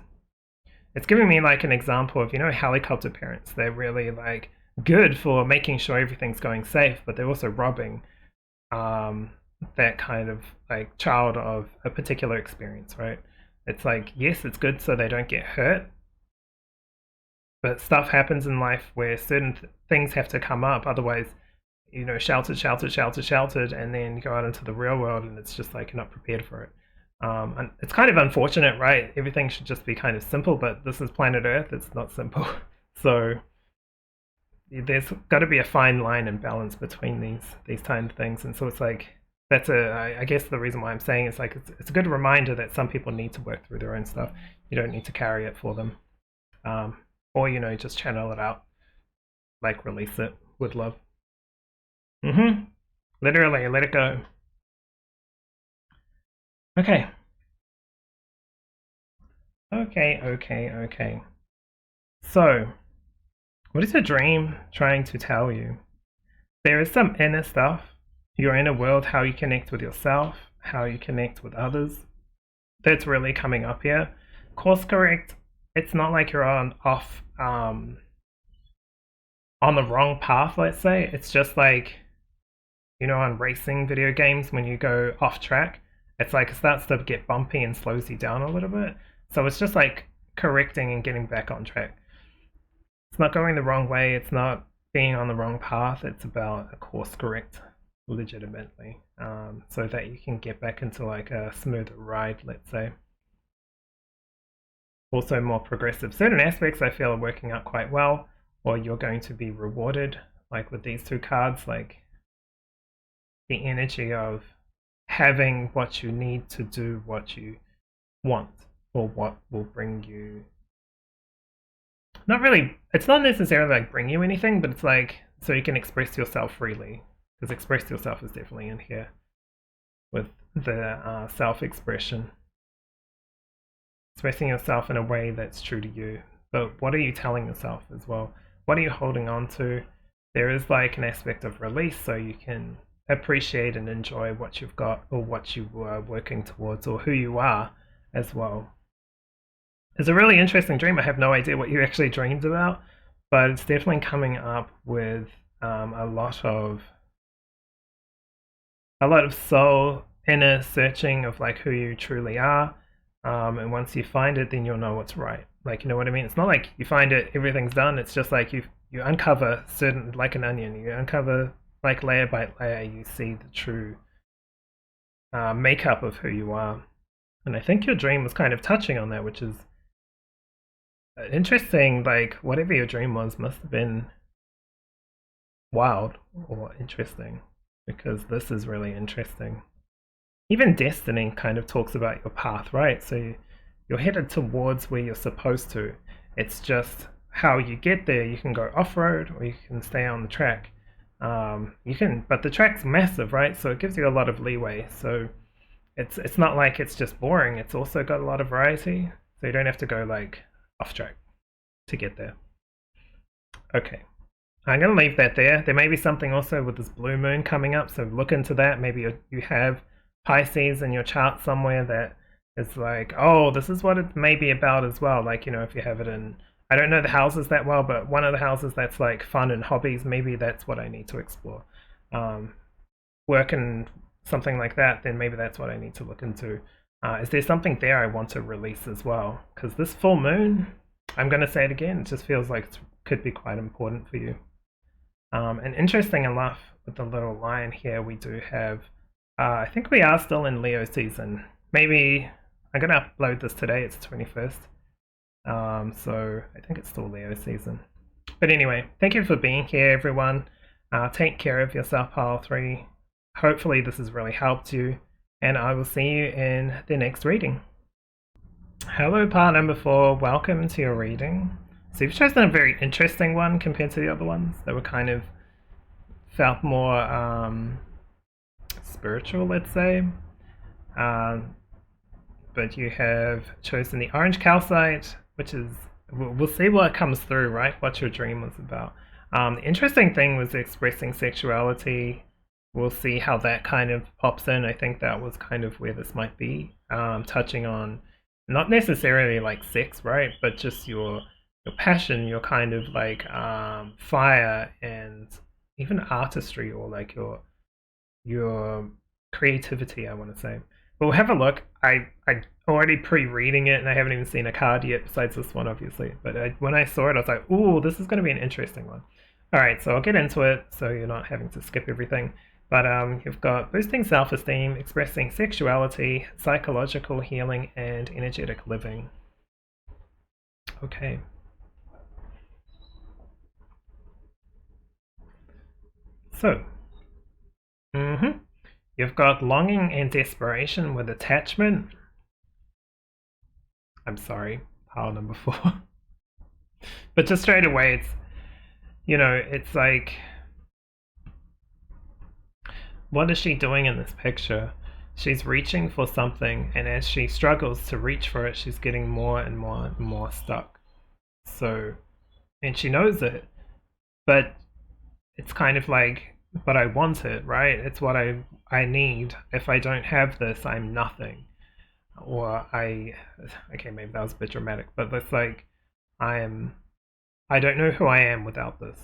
it's giving me like an example of, helicopter parents. They're really like good for making sure everything's going safe, but they're also robbing that kind of like child of a particular experience, right? It's like, yes, it's good so they don't get hurt, but stuff happens in life where certain things have to come up. Otherwise, sheltered, and then you go out into the real world and it's just like you're not prepared for it. And it's kind of unfortunate, right? Everything should just be kind of simple, but this is planet Earth. It's not simple. So there's got to be a fine line and balance between these kind of things. And so it's like, I guess the reason why I'm saying is like it's a good reminder that some people need to work through their own stuff. You don't need to carry it for them, or just channel it out, like release it with love. Literally, let it go. Okay. Okay. So, what is a dream trying to tell you? There is some inner stuff, your inner world, how you connect with yourself, how you connect with others. that's really coming up here. Course correct, it's not like you're on the wrong path, let's say. It's just like, on racing video games, when you go off track, it's like it starts to get bumpy and slows you down a little bit. So it's just like correcting and getting back on track. It's not going the wrong way, it's not being on the wrong path, it's about a course correct legitimately, so that you can get back into like a smoother ride, let's say. Also more progressive. Certain aspects I feel are working out quite well, or you're going to be rewarded, like with these two cards, like the energy of having what you need to do what you want, or what will bring you, not really, it's not necessarily like bring you anything, but it's like so you can express yourself freely, because express yourself is definitely in here with the self-expression. Expressing yourself in a way that's true to you. But what are you telling yourself as well? What are you holding on to? There is like an aspect of release, so you can appreciate and enjoy what you've got, or what you were working towards, or who you are as well. It's a really interesting dream. I have no idea what you actually dreamed about, but it's definitely coming up with a lot of soul inner searching of like who you truly are. And once you find it, then you'll know what's right. Like, you know what I mean? It's not like you find it, everything's done. It's just like you uncover certain, like an onion, you uncover like layer by layer, you see the true makeup of who you are. And I think your dream was kind of touching on that, which is interesting. Like, whatever your dream was must have been wild or interesting, because this is really interesting. Even destiny kind of talks about your path, right? So you're headed towards where you're supposed to. It's just how you get there. You can go off-road, or you can stay on the track. But the track's massive, right? So it gives you a lot of leeway. So it's not like it's just boring. It's also got a lot of variety. So you don't have to go like off track to get there. Okay. I'm going to leave that there. There may be something also with this blue moon coming up, so look into that. Maybe you have Pisces in your chart somewhere that is like, oh, this is what it may be about as well. Like, if you have it in, I don't know the houses that well, but one of the houses that's like fun and hobbies, maybe that's what I need to explore. Work and something like that, then maybe that's what I need to look into. Is there something there I want to release as well? Because this full moon, I'm going to say it again, it just feels like it could be quite important for you. And interesting enough, with the little line here, we do have, I think we are still in Leo season. Maybe, I'm going to upload this today, it's 21st. So I think it's still Leo season. But anyway, thank you for being here, everyone. Take care of yourself, pile 3. Hopefully this has really helped you, and I will see you in the next reading. Hello, pile number 4. Welcome to your reading. So you've chosen a very interesting one compared to the other ones that were kind of felt more spiritual, let's say. But you have chosen the orange calcite, which is, we'll see what comes through, right? What your dream was about. The interesting thing was expressing sexuality. We'll see how that kind of pops in. I think that was kind of where this might be, touching on not necessarily like sex, right? But just your passion, your kind of like fire, and even artistry, or like your creativity, I want to say. But we'll have a look. I already pre-reading it, and I haven't even seen a card yet besides this one, obviously. But when I saw it, I was like, ooh, this is going to be an interesting one. All right, so I'll get into it so you're not having to skip everything. But you've got boosting self-esteem, expressing sexuality, psychological healing, and energetic living. Okay. So, you've got longing and desperation with attachment. I'm sorry, pile number 4. But just straight away, it's, it's like, what is she doing in this picture? She's reaching for something, and as she struggles to reach for it, she's getting more and more and more stuck. So, and she knows it, but it's kind of like, but I want it, right? It's what I need. If I don't have this, I'm nothing. or okay, maybe that was a bit dramatic, but it's like I am, I don't know who I am without this.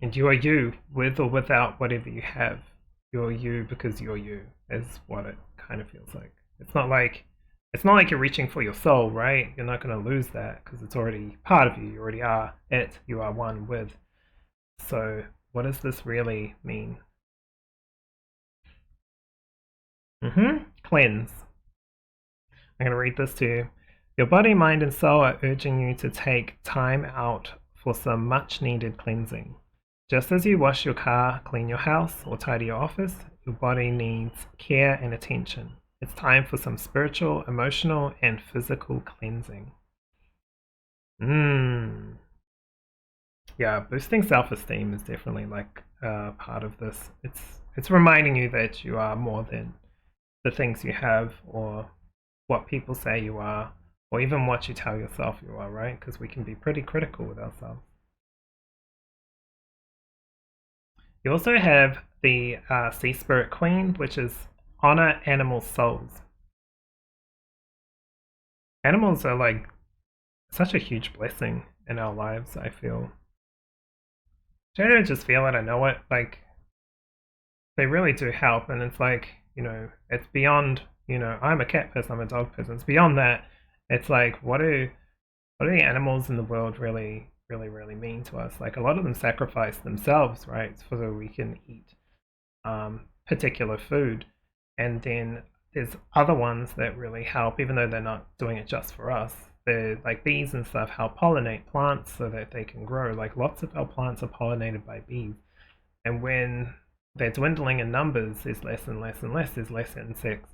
And you are you, with or without whatever you have. You're you because you're you, is what it kind of feels like. It's not like you're reaching for your soul, right? You're not going to lose that because it's already part of you. You already are it. You are one with. So, what does this really mean? Cleanse. I'm going to read this to you. Your body, mind, and soul are urging you to take time out for some much needed cleansing. Just as you wash your car, clean your house, or tidy your office, your body needs care and attention. It's time for some spiritual, emotional, and physical cleansing. Yeah, boosting self-esteem is definitely like part of this. It's reminding you that you are more than the things you have or what people say you are, or even what you tell yourself you are, right? Because we can be pretty critical with ourselves. You also have the Sea Spirit Queen, which is honor animal souls. Animals are like such a huge blessing in our lives, I feel. I don't just feel it, I know it. Like, they really do help, and it's like, it's beyond, I'm a cat person, I'm a dog person. It's beyond that. It's like, what do the animals in the world really, really, really mean to us? Like, a lot of them sacrifice themselves, right, so that we can eat particular food. And then there's other ones that really help, even though they're not doing it just for us. They're like bees and stuff help pollinate plants so that they can grow. Like, lots of our plants are pollinated by bees. And when they're dwindling in numbers, there's less and less and less, there's less insects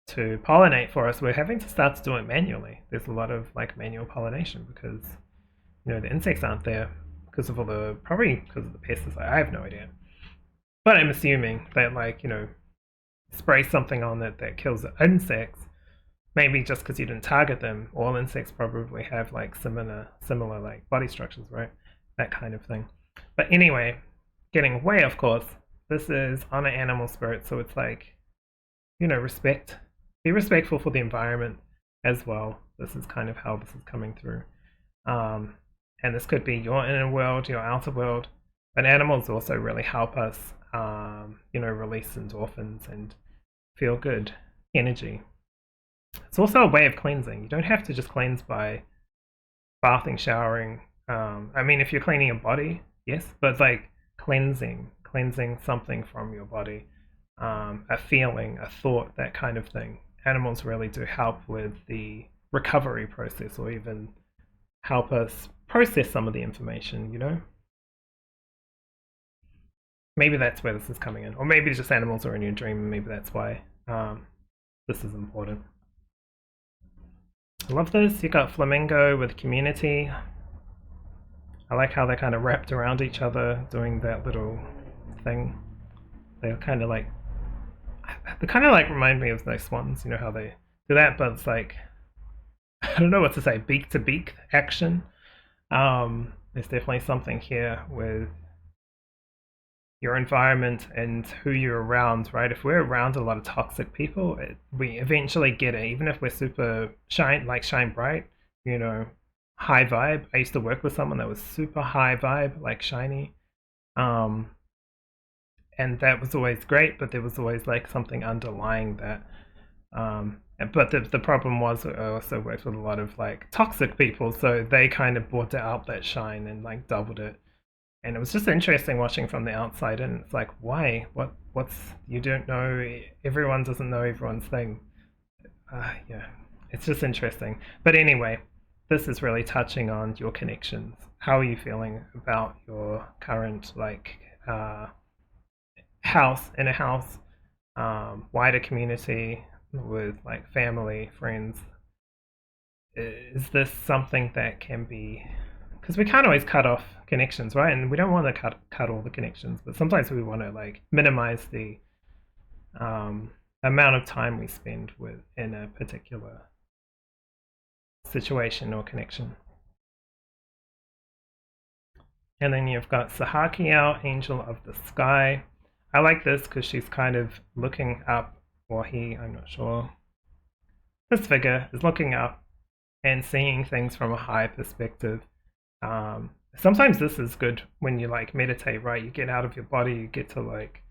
to pollinate for us. We're having to start to do it manually. There's a lot of like manual pollination because the insects aren't there because of probably because of the pesticides. I have no idea, but I'm assuming that spray something on it that kills the insects. Maybe just because you didn't target them. All insects probably have like similar like body structures, right? That kind of thing. But anyway, getting away, of course. This is honor animal spirits, so it's like, respect. Be respectful for the environment as well. This is kind of how this is coming through. And this could be your inner world, your outer world. But animals also really help us, release endorphins and feel good energy. It's also a way of cleansing. You don't have to just cleanse by bathing, showering. I mean, if you're cleaning your body, yes, but it's like cleansing something from your body, a feeling, a thought, that kind of thing. Animals really do help with the recovery process, or even help us process some of the information. Maybe that's where this is coming in, or maybe just animals are in your dream, and maybe that's why this is important. I love this. You got flamingo with community. I like how they're kind of wrapped around each other doing that little thing. They kind of like remind me of those swans, how they do that, but it's like, I don't know what to say, beak to beak action. There's definitely something here with your environment and who you're around, right? If we're around a lot of toxic people, we eventually get it, even if we're super shine bright, high vibe. I used to work with someone that was super high vibe, like shiny. And that was always great, but there was always like something underlying that. But the problem was I also worked with a lot of like toxic people, so they kind of brought out that shine and like doubled it. And it was just interesting watching from the outside, and it's like, why? What's you don't know? Everyone doesn't know everyone's thing. Yeah, it's just interesting. But anyway, this is really touching on your connections. How are you feeling about your current in a house, wider community with like family, friends? Is this something that can be, because we can't always cut off connections, right? And we don't want to cut all the connections, but sometimes we want to like minimize the amount of time we spend in a particular situation or connection. And then you've got Sahakiel, Angel of the Sky. I like this because she's kind of looking up, or he, I'm not sure. This figure is looking up and seeing things from a higher perspective. Sometimes this is good when you like meditate, right? You get out of your body, you get to like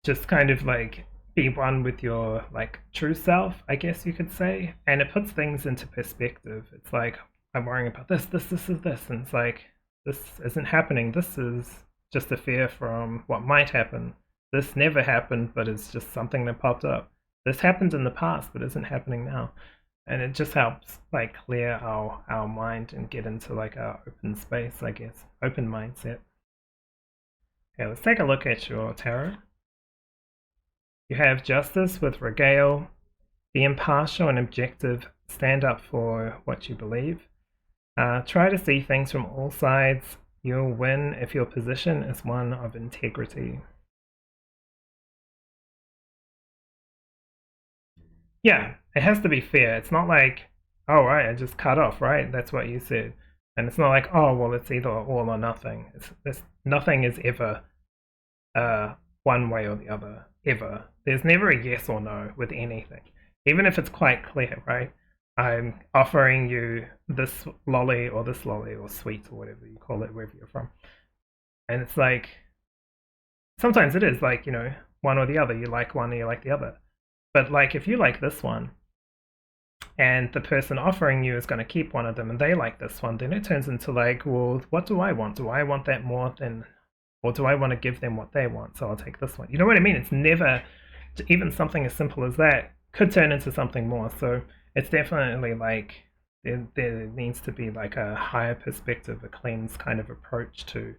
just kind of like be one with your like true self, I guess you could say. And it puts things into perspective. It's like, I'm worrying about this, and it's like, this isn't happening. This is just a fear from what might happen. This never happened, but it's just something that popped up. This happened in the past, but isn't happening now. And it just helps like clear our mind and get into like our open space, I guess, open mindset. Okay, let's take a look at your tarot. You have Justice with Regale. Be impartial and objective. Stand up for what you believe. Try to see things from all sides. You'll win if your position is one of integrity. Yeah, it has to be fair. It's not like, oh, right, I just cut off, right? That's what you said. And it's not like, oh, well, it's either all or nothing. Nothing is ever one way or the other, ever. There's never a yes or no with anything. Even if it's quite clear, right? I'm offering you this lolly or sweet or whatever you call it, wherever you're from. And it's like, sometimes it is like, one or the other. You like one or you like the other. But like if you like this one and the person offering you is going to keep one of them and they like this one, then it turns into like, well, what do I want? Do I want that more than, or do I want to give them what they want? So I'll take this one. You know what I mean? It's never, even something as simple as that could turn into something more. So it's definitely like there needs to be like a higher perspective, a cleanse kind of approach to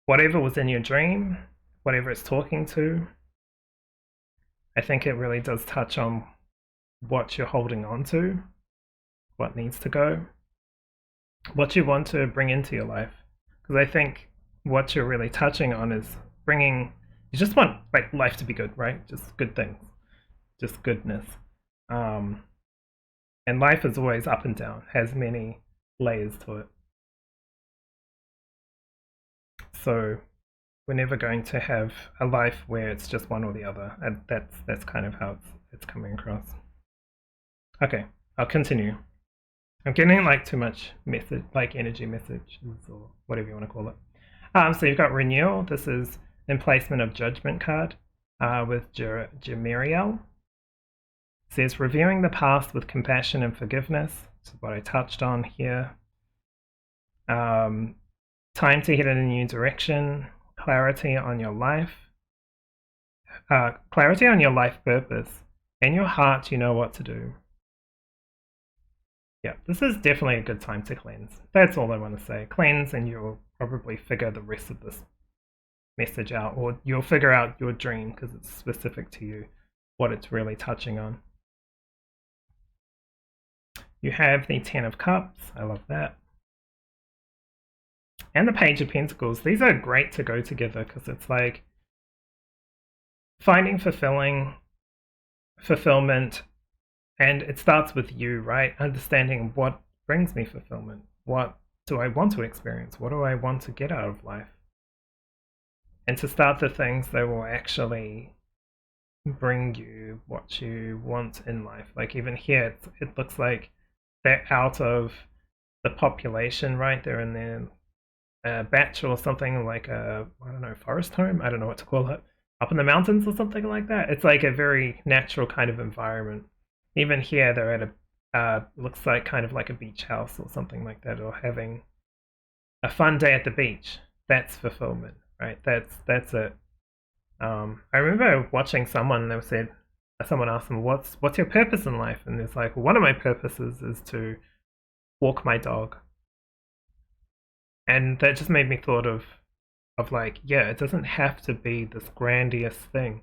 whatever was in your dream, whatever it's talking to. I think it really does touch on what you're holding on to, what needs to go, what you want to bring into your life. Because I think what you're really touching on is bringing, you just want like life to be good, right? Just good things, just goodness. And life is always up and down, has many layers to it. So we're never going to have a life where it's just one or the other, and that's kind of how it's coming across. Okay, I'll continue. I'm getting like too much message, like energy messages or whatever you want to call it. So you've got renewal. This is emplacement of judgment card with Gemeriel. It says reviewing the past with compassion and forgiveness. This is what I touched on here. Time to head in a new direction. Clarity on your life. Clarity on your life purpose. In your heart, you know what to do. Yeah, this is definitely a good time to cleanse. That's all I want to say. Cleanse and you'll probably figure the rest of this message out, or you'll figure out your dream because it's specific to you, what it's really touching on. You have the 10 of Cups. I love that. And the Page of Pentacles. These are great to go together because it's like finding fulfillment, and it starts with you, right? Understanding what brings me fulfillment. What do I want to experience? What do I want to get out of life? And to start the things that will actually bring you what you want in life. Like even here, it looks like they're out of the population, right? They're in their batch or something like a, I don't know, forest home? I don't know what to call it. Up in the mountains or something like that. It's like a very natural kind of environment. Even here, they're at a, looks like kind of like a beach house or something like that, or having a fun day at the beach. That's fulfillment, right? That's it. I remember watching someone that said, someone asked them, what's your purpose in life? And it's like, well, one of my purposes is to walk my dog. And that just made me thought of like, yeah, it doesn't have to be this grandiose thing.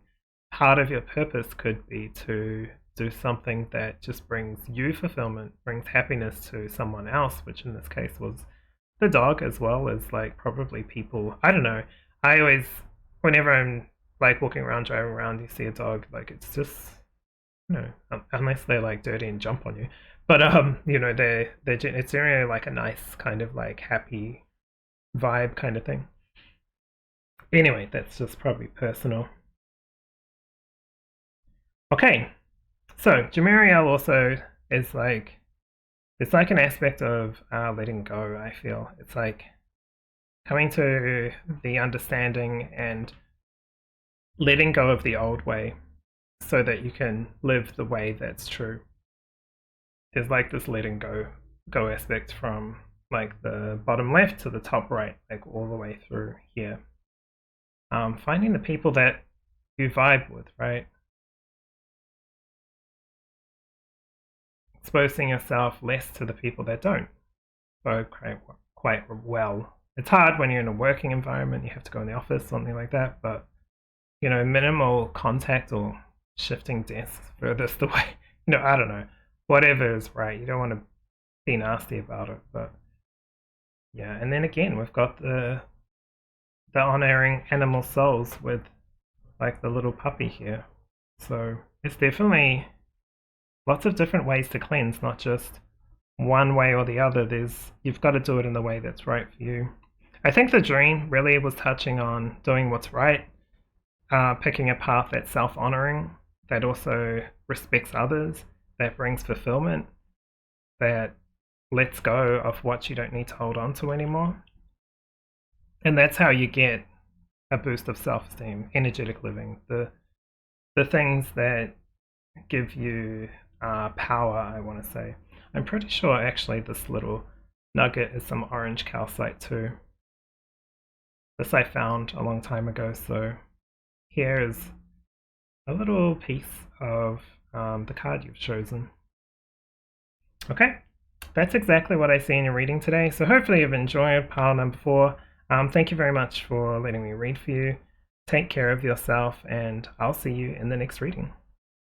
Part of your purpose could be to do something that just brings you fulfillment, brings happiness to someone else, which in this case was the dog, as well as like probably people. I don't know. I always, whenever I'm like walking around, driving around, you see a dog, like it's just, unless they're like dirty and jump on you. But it's really like a nice kind of like happy vibe kind of thing. Anyway, that's just probably personal. Okay, so Jamiriel also is like, it's like an aspect of letting go, I feel. It's like coming to the understanding and letting go of the old way so that you can live the way that's true. There's like this letting go aspect from like the bottom left to the top right, like all the way through here. Finding the people that you vibe with, right? Exposing yourself less to the people that don't go quite well. It's hard when you're in a working environment, you have to go in the office, something like that, but you know, minimal contact or shifting desks furthest away. You know, I don't know. Whatever is right. You don't want to be nasty about it, but yeah. And then again, we've got the honoring animal souls with like the little puppy here. So it's definitely lots of different ways to cleanse, not just one way or the other. You've got to do it in the way that's right for you. I think the dream really was touching on doing what's right, picking a path that's self-honoring, that also respects others, that brings fulfillment, that lets go of what you don't need to hold on to anymore. And that's how you get a boost of self-esteem, energetic living, the things that give you power, I want to say. I'm pretty sure actually this little nugget is some orange calcite too. This I found a long time ago, so here is a little piece of the card you've chosen. Okay, that's exactly what I see in your reading today, so hopefully you've enjoyed pile number 4. Thank you very much for letting me read for you. Take care of yourself, and I'll see you in the next reading.